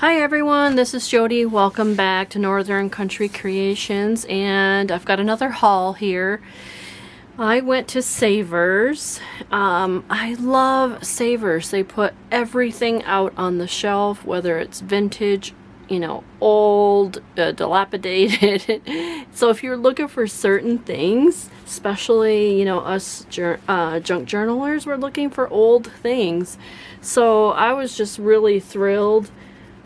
Hi everyone, this is Jody. Welcome back to Northern Country Creations, and I've got another haul here. I went to Savers. I love Savers. They put everything out on the shelf, whether it's vintage, old, dilapidated. So if you're looking for certain things, especially, us junk journalers, we're looking for old things. So I was just really thrilled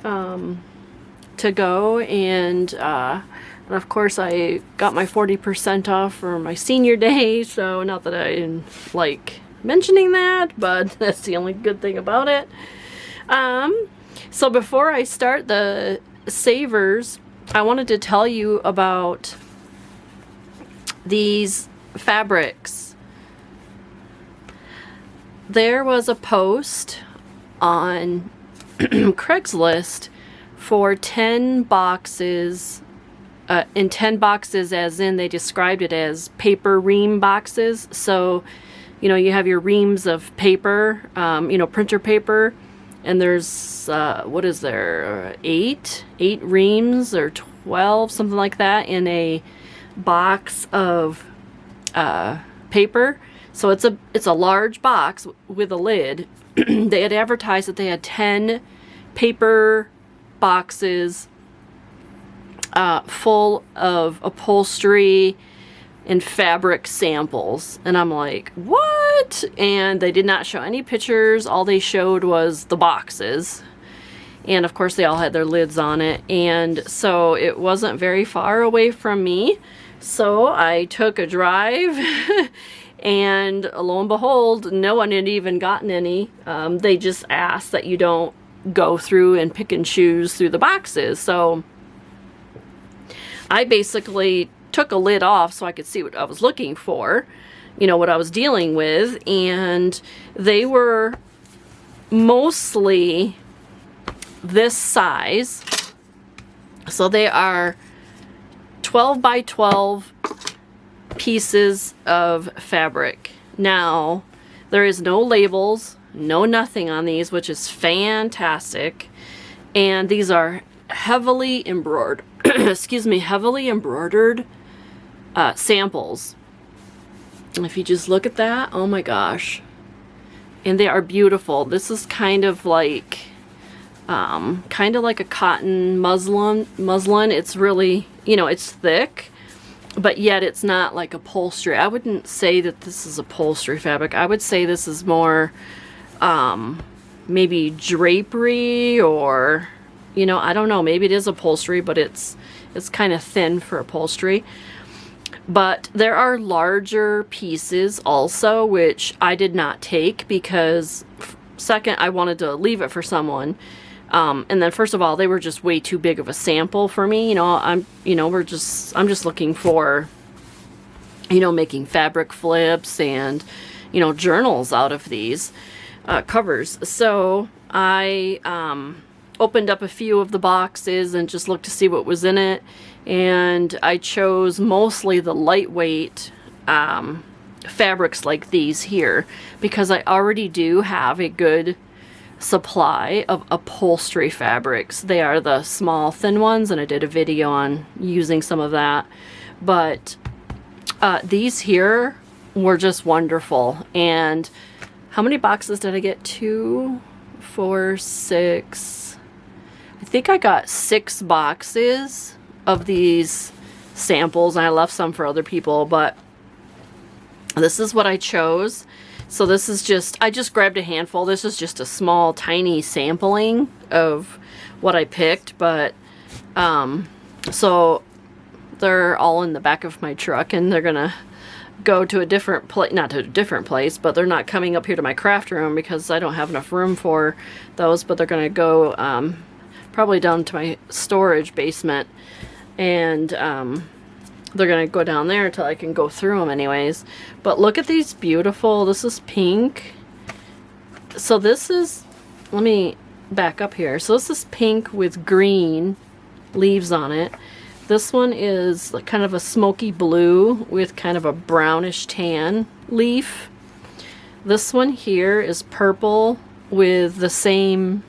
to go, and of course I got my 40% off for my senior day, so not that I like mentioning that, but that's the only good thing about it. So before I start the Savers, I wanted to tell you about these fabrics. There was a post on Craigslist for 10 boxes, in 10 boxes as in they described it as paper ream boxes. So, you have your reams of paper, printer paper, and there's, what is there, 8 reams or 12, something like that, in a box of paper. So it's a large box with a lid. They had advertised that they had 10 paper boxes full of upholstery and fabric samples, and I'm like, what? And they did not show any pictures. All they showed was the boxes, and of course they all had their lids on it, and so it wasn't very far away from me, so I took a drive. And lo and behold, no one had even gotten any. They just asked that you don't go through and pick and choose through the boxes. So I basically took a lid off so I could see what I was looking for, what I was dealing with. And they were mostly this size. So they are 12 by 12 pieces of fabric. Now, there is no labels, no nothing on these, which is fantastic. And these are heavily embroidered, heavily embroidered samples. And if you just look at that, oh my gosh. And they are beautiful. This is kind of like a cotton muslin. It's really, it's thick, but yet it's not like upholstery. I wouldn't say that this is upholstery fabric. I would say this is more maybe drapery, or I don't know, maybe it is upholstery, but it's kind of thin for upholstery. But there are larger pieces also, which I did not take because second, I wanted to leave it for someone. And then first of all, they were just way too big of a sample for me. I'm just looking for, making fabric flips and, journals out of these covers. So I opened up a few of the boxes and just looked to see what was in it. And I chose mostly the lightweight fabrics like these here, because I already do have a good supply of upholstery fabrics. They are the small thin ones, and I did a video on using some of that, but these here were just wonderful. And how many boxes did I get? 2, 4, 6. I think I got 6 boxes of these samples, and I left some for other people, but this is what I chose. So this is I just grabbed a handful. This is just a small, tiny sampling of what I picked, but, so they're all in the back of my truck, and they're gonna go to a different place, not to a different place, but they're not coming up here to my craft room because I don't have enough room for those, but they're gonna go, probably down to my storage basement, and, they're gonna go down there until I can go through them anyways. But look at these beautiful, this is pink. So this is, let me back up here. So this is pink with green leaves on it. This one is like kind of a smoky blue with kind of a brownish tan leaf. This one here is purple with the same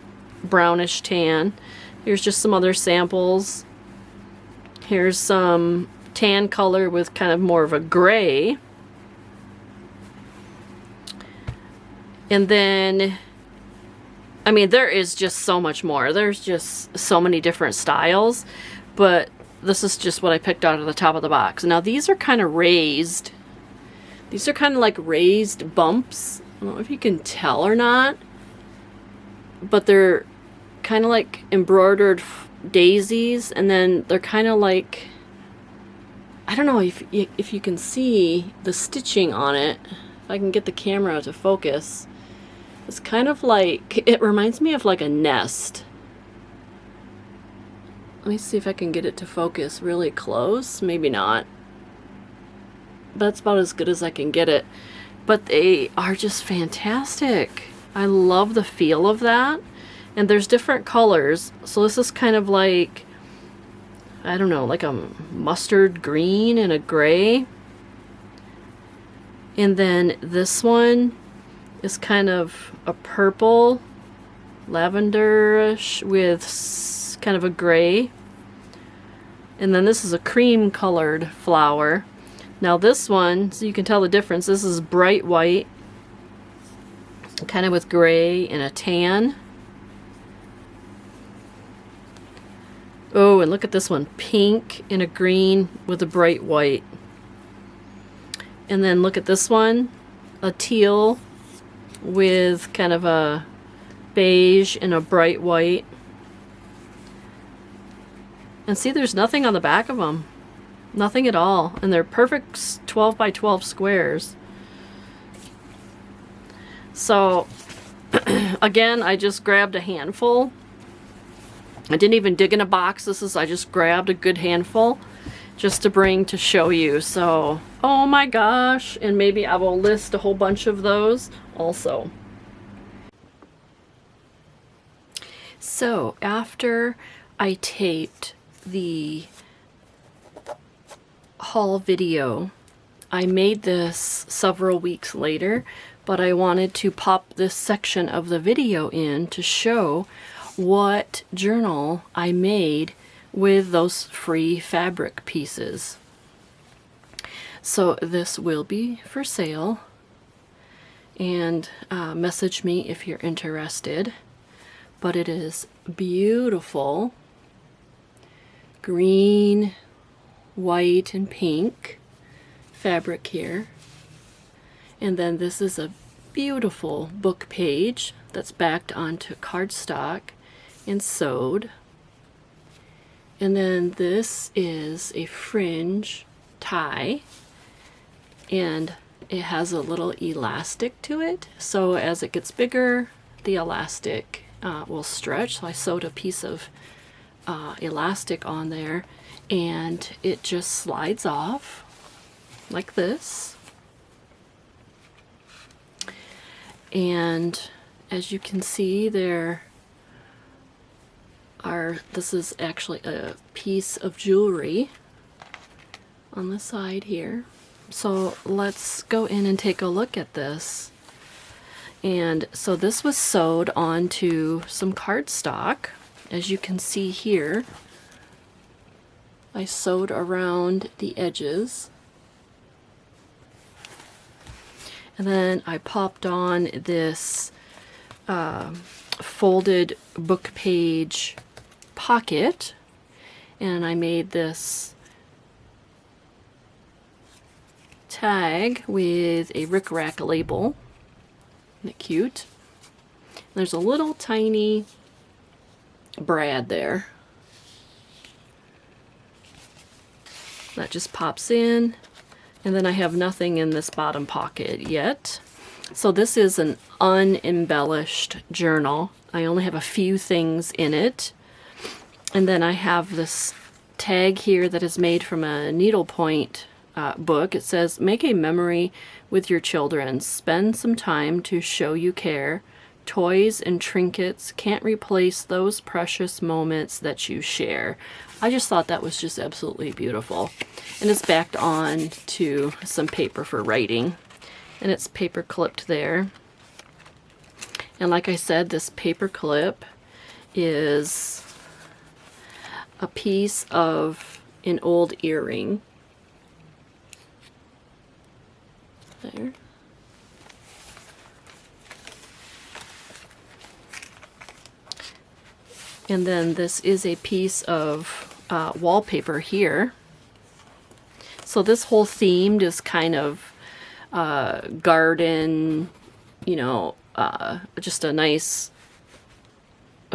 brownish tan. Here's just some other samples. Here's some tan color with kind of more of a gray. And then, I mean, there is just so much more. There's just so many different styles, but this is just what I picked out of the top of the box. Now these are kind of raised. These are kind of like raised bumps. I don't know if you can tell or not, but they're kind of like embroidered daisies, and then they're kind of like, I don't know if you can see the stitching on it. If I can get the camera to focus. It's kind of like, it reminds me of like a nest. Let me see if I can get it to focus really close. Maybe not. That's about as good as I can get it. But they are just fantastic. I love the feel of that. And there's different colors. So this is kind of like, I don't know, like a mustard green and a gray. And then this one is kind of a purple, lavenderish with kind of a gray. And then this is a cream colored flower. Now this one, so you can tell the difference, this is bright white, kind of with gray and a tan. Oh, and look at this one, pink and a green with a bright white. And then look at this one, a teal with kind of a beige and a bright white. And see, there's nothing on the back of them. Nothing at all. And they're perfect 12 by 12 squares. So, again, I just grabbed a handful. I didn't even dig in a box. I just grabbed a good handful just to bring to show you. So, oh my gosh. And maybe I will list a whole bunch of those also. So, after I taped the haul video, I made this several weeks later, but I wanted to pop this section of the video in to show what journal I made with those free fabric pieces. So this will be for sale, and message me if you're interested. But it is beautiful green, white, and pink fabric here. And then this is a beautiful book page that's backed onto cardstock and sewed. And then this is a fringe tie, and it has a little elastic to it, so as it gets bigger the elastic will stretch. So I sewed a piece of elastic on there, and it just slides off like this. And as you can see, this is actually a piece of jewelry on the side here. So let's go in and take a look at this. And so this was sewed onto some cardstock. As you can see here, I sewed around the edges. And then I popped on this folded book page pocket, and I made this tag with a Rick Rack label. Isn't it cute? There's a little tiny brad there that just pops in, and then I have nothing in this bottom pocket yet. So this is an unembellished journal. I only have a few things in it. And then I have this tag here that is made from a needlepoint book. It says, "Make a memory with your children. Spend some time to show you care. Toys and trinkets can't replace those precious moments that you share." I just thought that was just absolutely beautiful. And it's backed on to some paper for writing. And it's paper clipped there. And like I said, this paper clip is a piece of an old earring. There. And then this is a piece of wallpaper here. So this whole theme is kind of garden, you know, just a nice,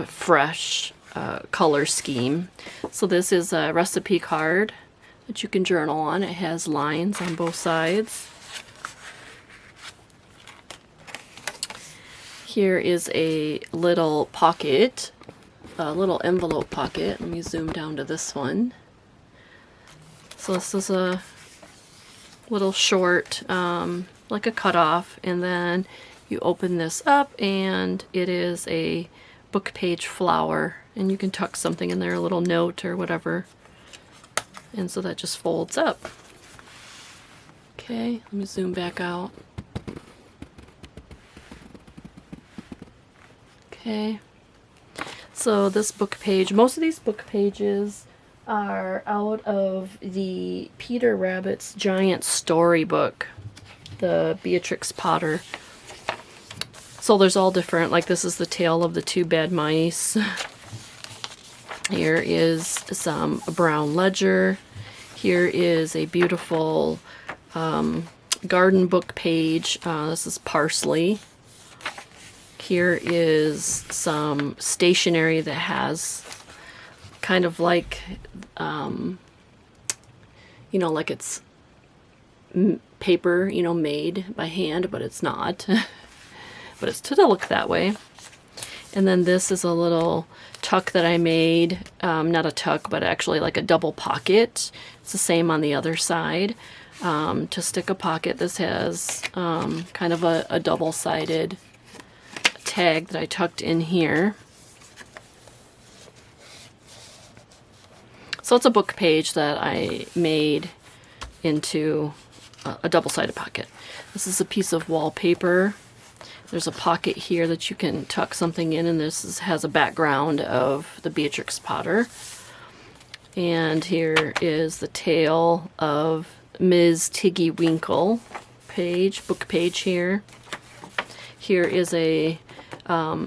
fresh color scheme. So this is a recipe card that you can journal on. It has lines on both sides. Here is a little pocket, a little envelope pocket. Let me zoom down to this one. So this is a little short, like a cutoff, and then you open this up and it is a book page flower, and you can tuck something in there, a little note or whatever, and so that just folds up. Okay, let me zoom back out. Okay, so this book page, most of these book pages are out of the Peter Rabbit's Giant Storybook, the Beatrix Potter. So there's all different, like this is the Tale of the Two Bad Mice. Here is some brown ledger. Here is a beautiful garden book page. This is parsley. Here is some stationery that has kind of like, you know, like it's paper, you know, made by hand, but it's not. But it's to look that way. And then this is a little tuck that I made. Not a tuck, but actually like a double pocket. It's the same on the other side. To stick a pocket, this has kind of a double-sided tag that I tucked in here. So it's a book page that I made into a double-sided pocket. This is a piece of wallpaper. There's a pocket here that you can tuck something in, and this has a background of the Beatrix Potter. And here is the Tale of Ms. Tiggy Winkle page, book page here. Here is a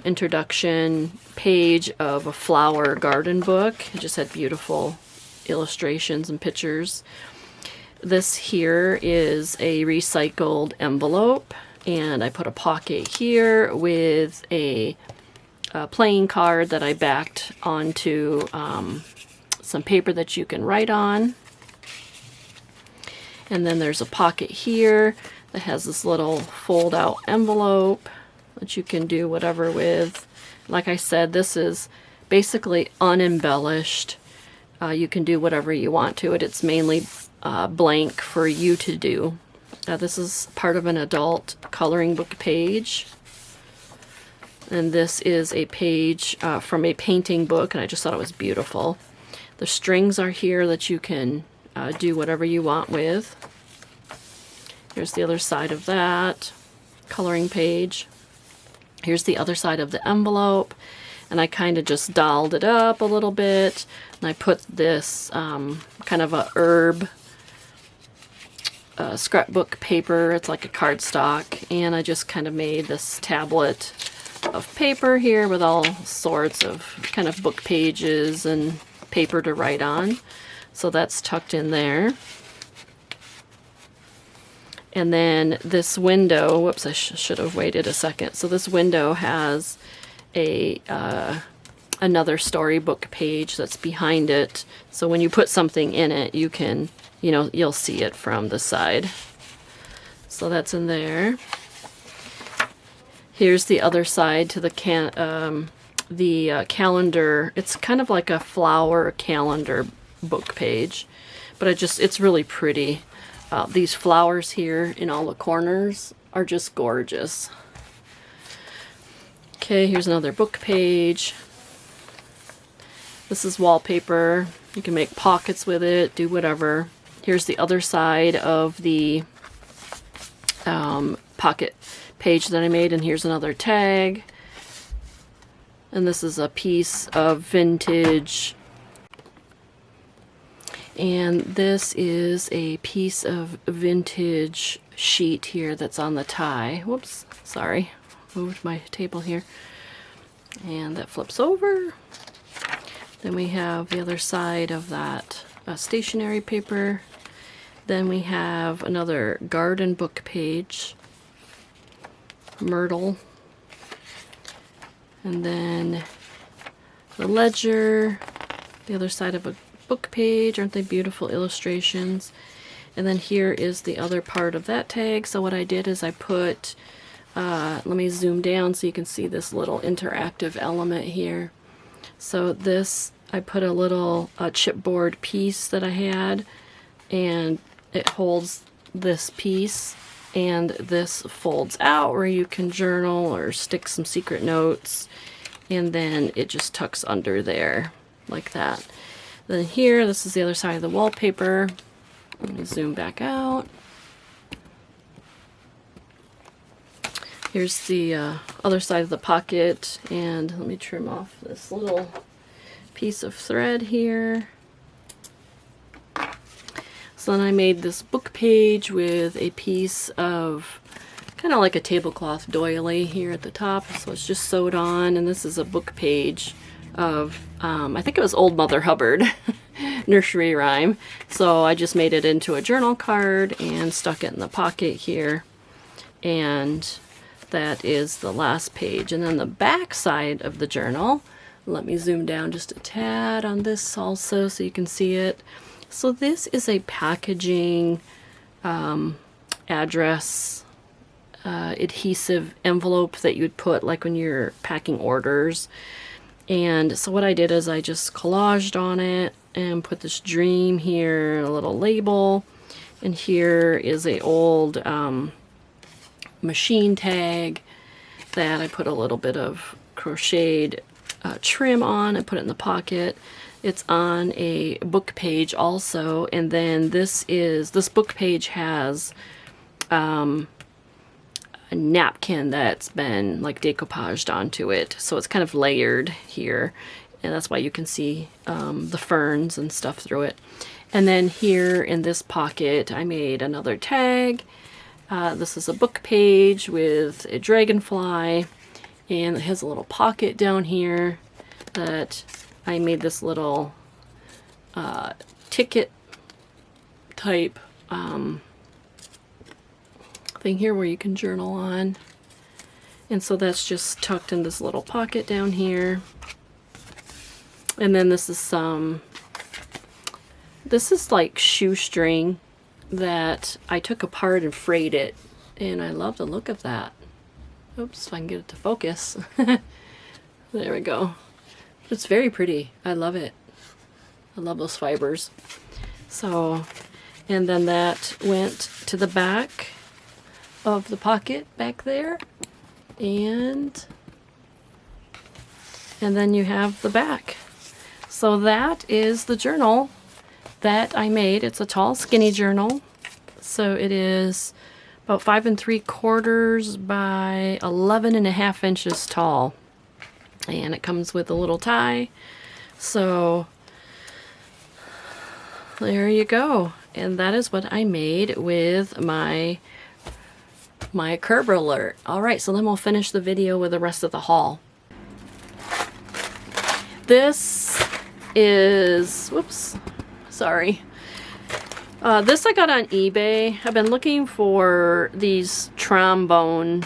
introduction page of a flower garden book. It just had beautiful illustrations and pictures. This here is a recycled envelope, and I put a pocket here with a playing card that I backed onto some paper that you can write on. And then there's a pocket here that has this little fold out envelope that you can do whatever with. Like I said, this is basically unembellished. You can do whatever you want to it. It's mainly blank for you to do. This is part of an adult coloring book page. And this is a page from a painting book, and I just thought it was beautiful. The strings are here that you can do whatever you want with. Here's the other side of that coloring page. Here's the other side of the envelope, and I kind of just dolled it up a little bit, and I put this kind of a herb scrapbook paper. It's like a cardstock, and I just kind of made this tablet of paper here with all sorts of kind of book pages and paper to write on. So that's tucked in there. And then this window, whoops, I should have waited a second. So this window has a another storybook page that's behind it. So when you put something in it, you can, you know, you'll see it from the side. So that's in there. Here's the other side to the calendar. It's kind of like a flower calendar book page, but it's really pretty. These flowers here in all the corners are just gorgeous. Okay, here's another book page. This is wallpaper. You can make pockets with it, do whatever. Here's the other side of the pocket page that I made, and here's another tag. And this is a piece of vintage And this is a piece of vintage sheet here that's on the tie. Whoops, sorry, moved my table here. And that flips over. Then we have the other side of that stationery paper. Then we have another garden book page, Myrtle. And then the ledger, the other side of a book page. Aren't they beautiful illustrations? And then here is the other part of that tag. So what I did is I put, let me zoom down so you can see this little interactive element here. So this, I put a little chipboard piece that I had, and it holds this piece, and this folds out where you can journal or stick some secret notes, and then it just tucks under there like that. Then here, this is the other side of the wallpaper. Let me zoom back out. Here's the other side of the pocket, and let me trim off this little piece of thread here. So then I made this book page with a piece of kind of like a tablecloth doily here at the top. So it's just sewed on, and this is a book page of, I think it was Old Mother Hubbard nursery rhyme. So I just made it into a journal card and stuck it in the pocket here. And that is the last page. And then the back side of the journal, let me zoom down just a tad on this also so you can see it. So this is a packaging address adhesive envelope that you'd put like when you're packing orders. And so what I did is I just collaged on it and put this dream here, a little label, and here is a old machine tag that I put a little bit of crocheted trim on. I put it in the pocket. It's on a book page also, and then this book page has a napkin that's been like decoupaged onto it, so it's kind of layered here, and that's why you can see the ferns and stuff through it. And then here in this pocket I made another tag. This is a book page with a dragonfly, and it has a little pocket down here that I made this little ticket type thing here where you can journal on. And so that's just tucked in this little pocket down here. And then this is like shoestring that I took apart and frayed it, and I love the look of that. Oops, if I can get it to focus. There we go. It's very pretty. I love it. I love those fibers. So, and then that went to the back of the pocket back there, and then you have the back. So that is the journal that I made. It's a tall, skinny journal. So it is about 5 3/4 by 11.5 inches tall. And it comes with a little tie. So there you go. And that is what I made with my Kerber alert. Alright, so then we'll finish the video with the rest of the haul. This is, whoops, sorry. This I got on eBay. I've been looking for these trombone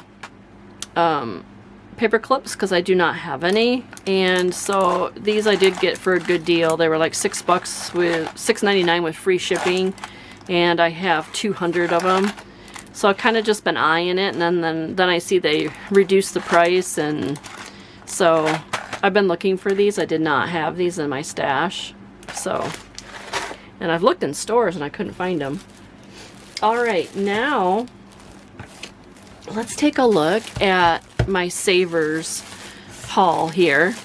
paper clips because I do not have any, and so these I did get for a good deal. They were like $6 with $6.99 with free shipping, and I have 200 of them. So I've kind of just been eyeing it, and then I see they reduced the price, and so I've been looking for these. I did not have these in my stash, so, and I've looked in stores and I couldn't find them. All right, now let's take a look at my Savers haul here,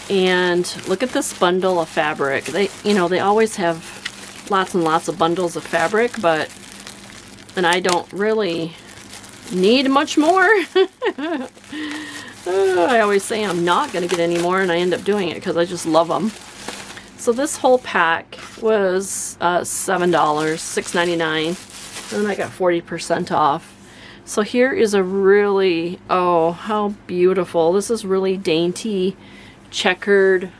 and look at this bundle of fabric. They always have lots and lots of bundles of fabric, and I don't really need much more. I always say I'm not going to get any more, and I end up doing it because I just love them. So this whole pack was $7, $6.99, and then I got 40% off. So here is a really, oh, how beautiful. This is really dainty, checkered,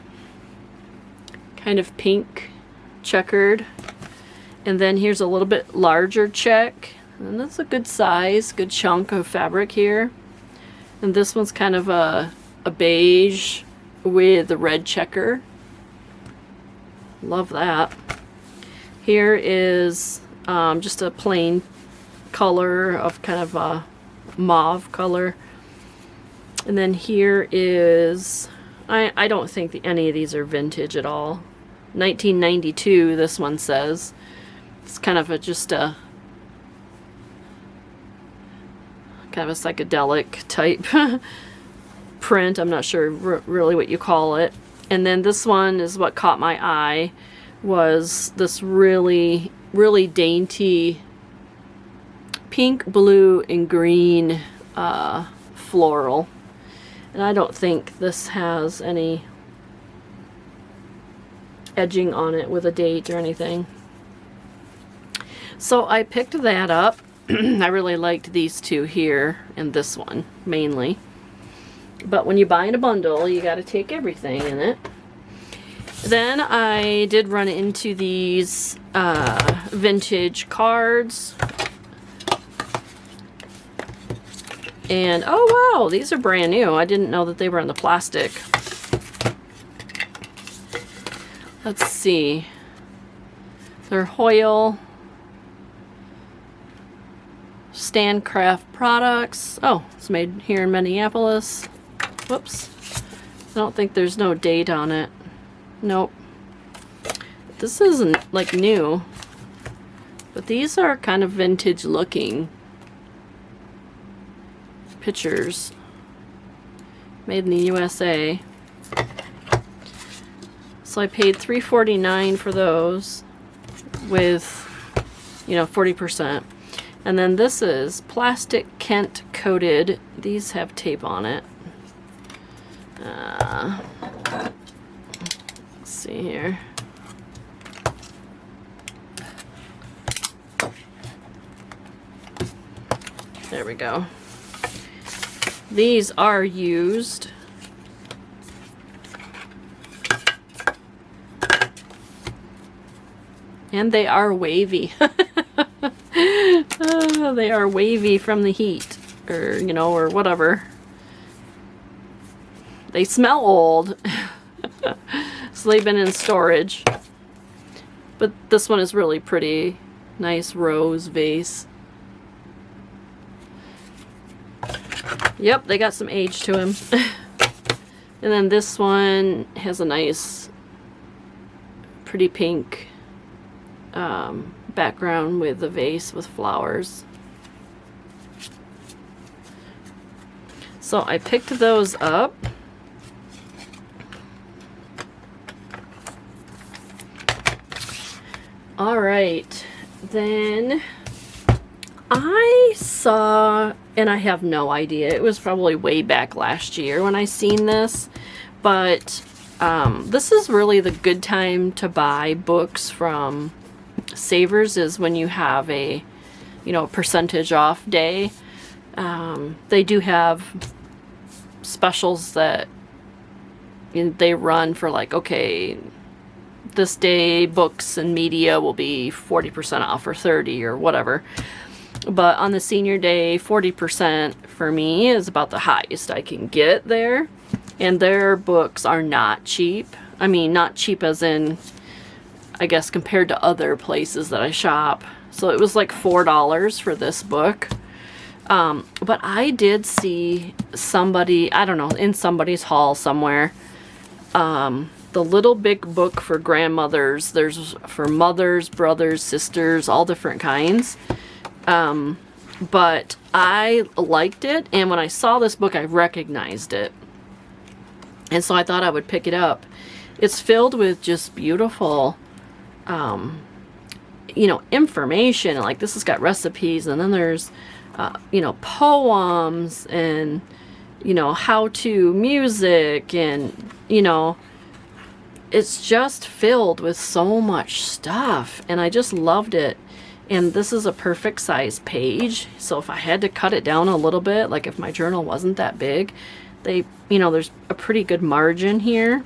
kind of pink checkered. And then here's a little bit larger check. And that's a good size, good chunk of fabric here. And this one's kind of a beige with a red checker. Love that. Here is just a plain color of kind of a mauve color. And then here is, I don't think any of these are vintage at all. 1992, this one says. It's kind of just a kind of a psychedelic type print. I'm not sure really what you call it. And then this one is what caught my eye, was this really, really dainty pink, blue, and green floral. And I don't think this has any edging on it with a date or anything. So I picked that up. I really liked these two here and this one mainly. But when you buy in a bundle, you got to take everything in it. Then I did run into these vintage cards. And oh wow, these are brand new. I didn't know that they were in the plastic. Let's see. They're Hoyle Standcraft products. Oh, it's made here in Minneapolis. Whoops. I don't think there's no date on it. Nope. This isn't like new, but these are kind of vintage looking pictures. Made in the USA. So I paid $3.49 for those with, you know, 40%. And then this is plastic Kent coated. These have tape on it. Let's see here. There we go. These are used. And they are wavy. They are wavy from the heat, or, you know, or whatever. They smell old. So they've been in storage. But this one is really pretty. Nice rose vase. Yep, they got some age to him. And then this one has a nice, pretty pink background with the vase with flowers. So I picked those up. All right, then I saw, and I have no idea, it was probably way back last year when I seen this, but this is really the good time to buy books from Savers, is when you have a, you know, percentage off day. They do have specials that they run for, like, okay, this day books and media will be 40% off or 30 or whatever. But on the senior day, 40% for me is about the highest I can get there. And their books are not cheap. I mean, not cheap as in, I guess, compared to other places that I shop. So it was like $4 for this book. But I did see somebody, I don't know, in somebody's haul somewhere, the Little Big Book for grandmothers. There's for mothers, brothers, sisters, all different kinds. But I liked it, and when I saw this book, I recognized it. And so I thought I would pick it up. It's filled with just beautiful, you know, information. Like, this has got recipes, and then there's, you know, poems, and, you know, how-to music, and, you know, it's just filled with so much stuff, and I just loved it. And this is a perfect size page, so if I had to cut it down a little bit, like if my journal wasn't that big, there's a pretty good margin here.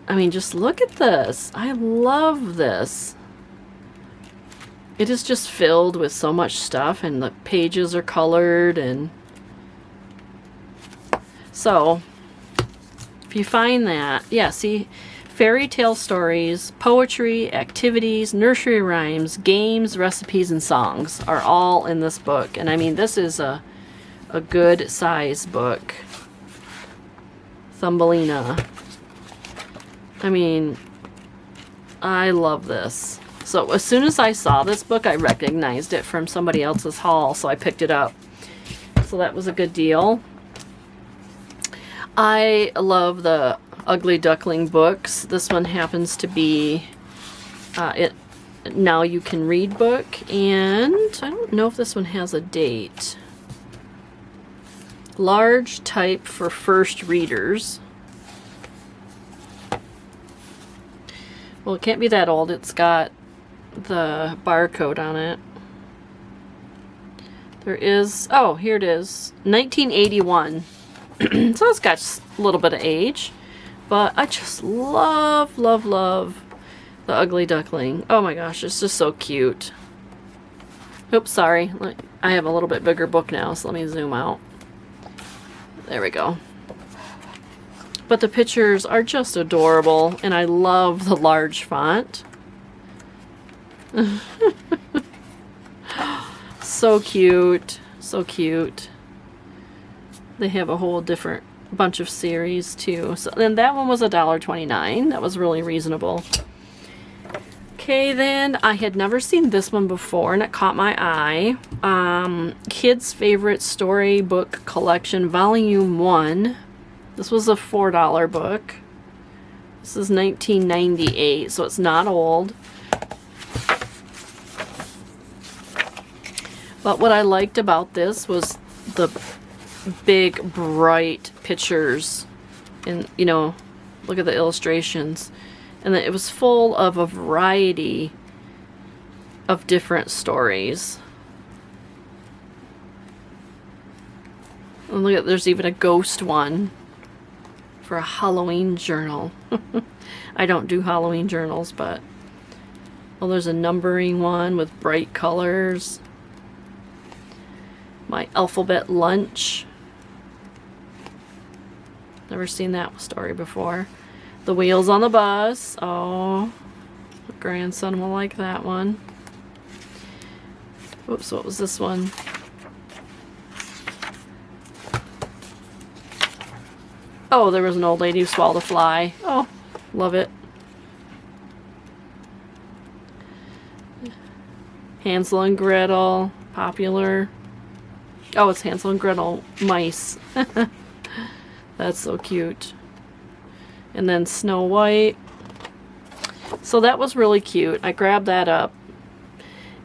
I mean, just look at this. I love this. It is just filled with so much stuff, and the pages are colored. And so if you find that, yeah, see, fairy tale stories, poetry, activities, nursery rhymes, games, recipes, and songs are all in this book. And I mean, this is a good size book. Thumbelina. I mean, I love this. So as soon as I saw this book, I recognized it from somebody else's haul, so I picked it up. So that was a good deal. I love the Ugly Duckling books. This one happens to be it Now You Can Read book, and I don't know if this one has a date. Large type for first readers. Well, it can't be that old. It's got the barcode on it. There is, oh, here it is, 1981. So it's got a little bit of age. But I just love, love, love the Ugly Duckling. Oh my gosh, it's just so cute. Oops, sorry. I have a little bit bigger book now, so let me zoom out. There we go. But the pictures are just adorable, and I love the large font. So cute. So cute. They have a whole different bunch of series too. So then that one was $1.29. That was really reasonable. Okay, then I had never seen this one before, and it caught my eye. Kids Favorite Storybook Collection Volume 1. This was a $4 book. This is 1998, so it's not old. But what I liked about this was the big, bright pictures. And, you know, look at the illustrations. And it was full of a variety of different stories. And look at, there's even a ghost one for a Halloween journal. I don't do Halloween journals, but well, there's a numbering one with bright colors. My alphabet lunch. Never seen that story before. The Wheels on the Bus. Oh, my grandson will like that one. Oops, what was this one? Oh, there was an old lady who swallowed a fly. Oh, love it. Hansel and Gretel, popular. Oh, it's Hansel and Gretel mice. That's so cute. And then Snow White. So that was really cute. I grabbed that up.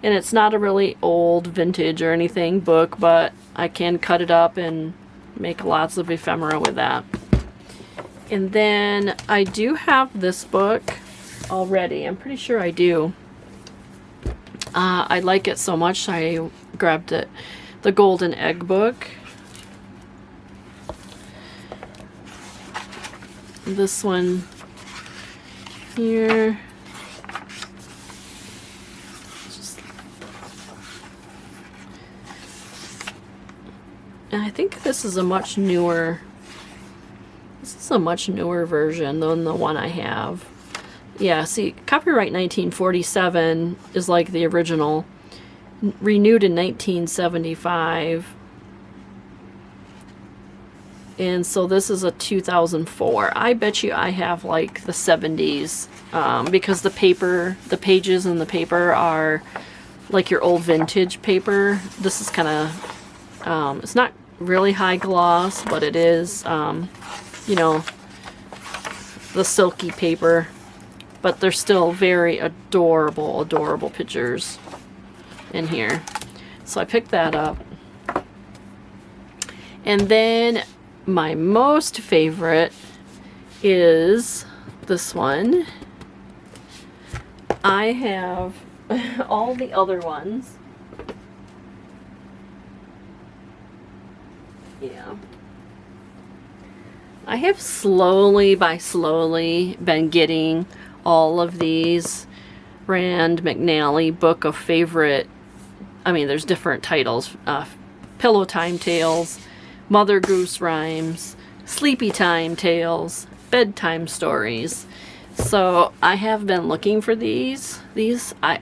And it's not a really old vintage or anything book, but I can cut it up and make lots of ephemera with that. And then I do have this book already. I'm pretty sure I do. I like it so much I grabbed it. The Golden Egg book. This one here. And I think this is a much newer. This is a much newer version than the one I have. Yeah, see, copyright 1947 is like the original. Renewed in 1975. And so this is a 2004. I bet you I have like the 70s because the paper, the pages in the paper are like your old vintage paper. This is kind of, it's not really high gloss, but it is, you know, the silky paper. But they're still very adorable, adorable pictures in here. So I picked that up. And then my most favorite is this one. I have all the other ones. Yeah. I have slowly been getting all of these Rand McNally book of favorite, I mean, there's different titles, Pillow Time Tales, Mother Goose Rhymes, Sleepy Time Tales, Bedtime Stories. So I have been looking for these. I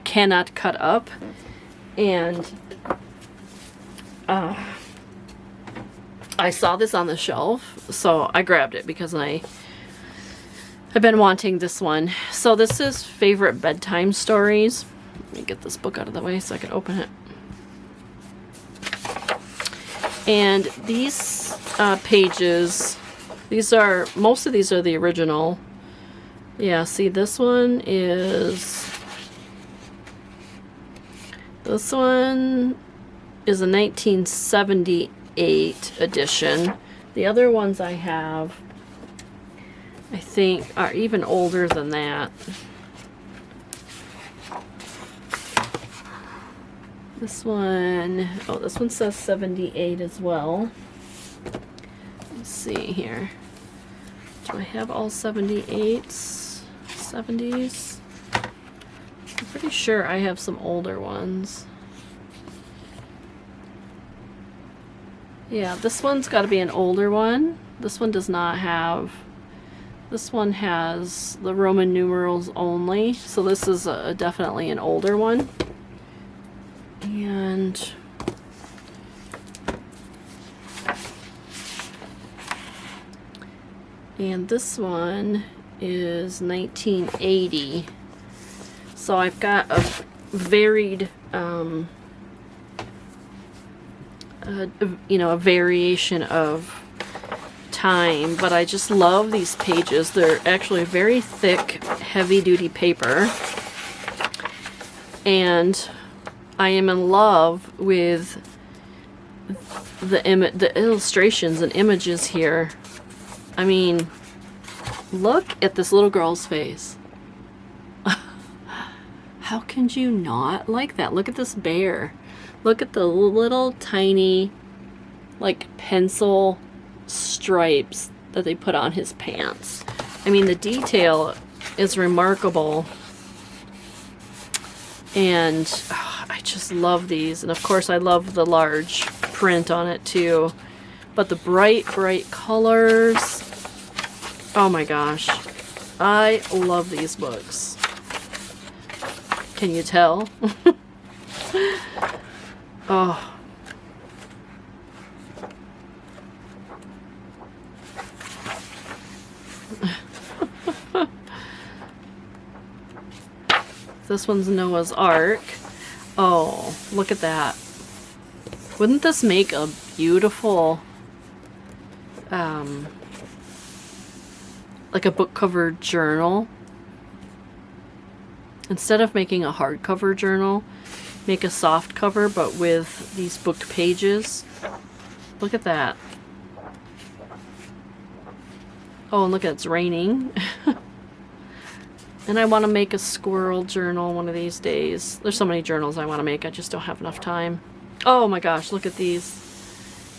cannot cut up, and I saw this on the shelf, so I grabbed it because I've been wanting this one. So this is Favorite Bedtime Stories. Let me get this book out of the way so I can open it. And these pages, most of these are the original. Yeah, see, this one is a 1978 edition. The other ones I have, I think, are even older than that. This one, oh, this one says 78 as well. Let's see here. Do I have all 78s, 70s? I'm pretty sure I have some older ones. Yeah, this one's got to be an older one. This one does not have. This one has the Roman numerals only, so this is definitely an older one. And this one is 1980. So I've got a varied, a variation of time, but I just love these pages. They're actually very thick, heavy-duty paper, and I am in love with the illustrations and images here. I mean, look at this little girl's face. How can you not like that? Look at this bear. Look at the little tiny, like, pencil stripes that they put on his pants. I mean, the detail is remarkable. And I just love these. And of course, I love the large print on it too. But the bright, bright colors. Oh my gosh. I love these books. Can you tell? Oh. This one's Noah's Ark. Oh, look at that. Wouldn't this make a beautiful, like a book cover journal? Instead of making a hardcover journal, make a soft cover, but with these booked pages. Look at that. Oh, and look, it's raining. And I want to make a squirrel journal one of these days. There's so many journals I want to make, I just don't have enough time. Oh my gosh, look at these.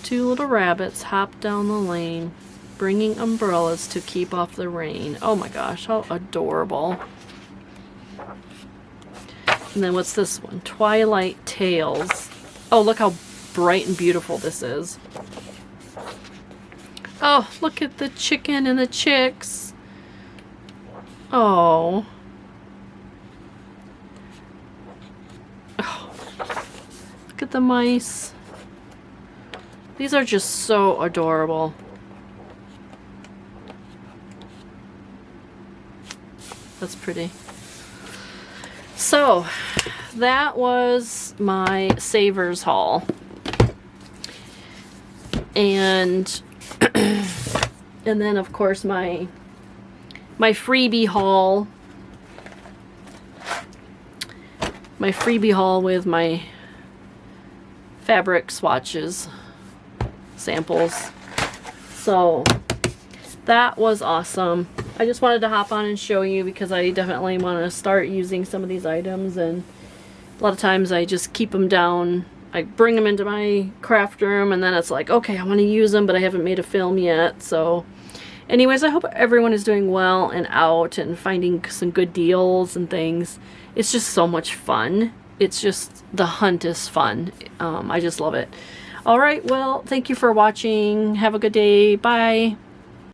Two little rabbits hop down the lane, bringing umbrellas to keep off the rain. Oh my gosh, how adorable. And then what's this one? Twilight Tales. Oh, look how bright and beautiful this is. Oh, look at the chicken and the chicks. Oh. Oh. Look at the mice. These are just so adorable. That's pretty. So, that was my Savers haul. And and then of course my freebie haul. My freebie haul with my fabric swatches samples. So that was awesome. I just wanted to hop on and show you because I definitely want to start using some of these items, and a lot of times I just keep them down. I bring them into my craft room and then it's like, okay, I want to use them, but I haven't made a film yet. So anyways, I hope everyone is doing well and out and finding some good deals and things. It's just so much fun. It's just, the hunt is fun. I just love it. All right, well, thank you for watching. Have a good day. Bye.